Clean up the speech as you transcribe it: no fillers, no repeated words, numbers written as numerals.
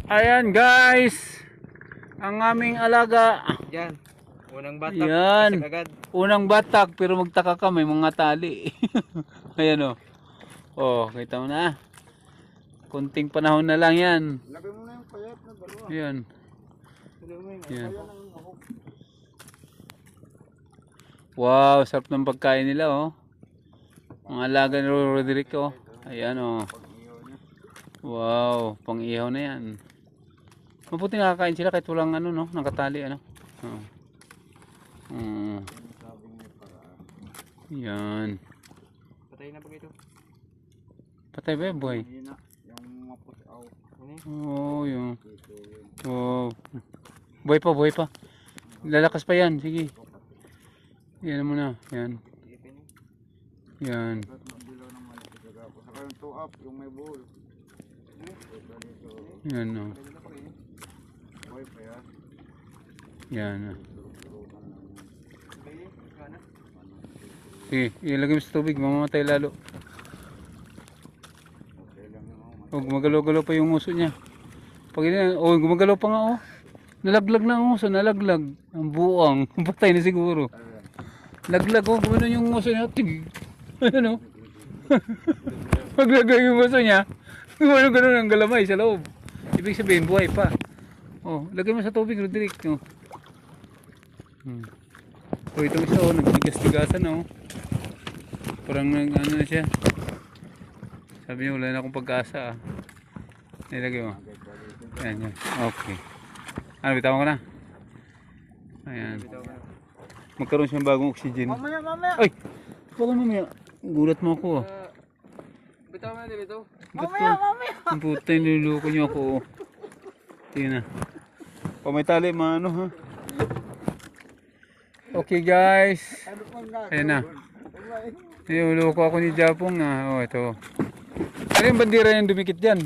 Ayan guys, ang aming alaga. Yan. Unang batak. Yan. Isang agad. Unang batak pero magtaka ka may mga tali. Ayan o. Oh, kita mo na. Kunting panahon na lang yan. Lagay mo na yung payat na dalawa. Ayan. Lagay mo yung Yan. payat ng ako. Wow, sarap ng pagkain nila oh. Mga alaga ni Roderick oh. Ayan oh. Wow, pang ihaw na yan. Mabuti nakakain sila kahit walang ano no, nakatali ano. Oh. Yan. Patay na ba ito? Patay ba yung buhay? Yung mapusaw. Oh, yung. Oh. Buhay pa. Lalakas pa yan, sige. Yan mo na, yan. Yan. Saka yung two up, yung may bull. Yan o. Buhay pa yan. Yan o. Sige, ilagay mo sa tubig, mamamatay lalo. O, gumagalaw-galaw pa yung uso niya. Pag gumagalaw pa nga oh. Nalaglag na ang uso, nalaglag. Ang buang, patay na siguro. Laglag oh, gumano yung uso niya. Tig. Ano? Maglagay yung uso niya. Gumano ganun ang galamay sa loob. Ibig sabihin, buhay pa. Oh, lagay mo sa tubig, Roderick. Oh. Oh, itong isa oh, nagtigas-tigasan oh. Parang ano na siya. Sabi niya, wala na akong pag-asa ah. Nilagay mo. Ayan yan. Okay. Ano, bitawan ko na. Ayan. Magkaroon siyang bagong oxygen. Mamaya! Ay! Baka mamaya. Gulat mo ako ah. Bitaw mo na dito. Mamaya! Ang puta, niluluko niyo ako oh. Tingnan na. O may tali, maano ha. Okay guys. Ayan na. Niluluko ako ni Japong ah. Oh, ito. Ano yung bandira yung dumikit dyan?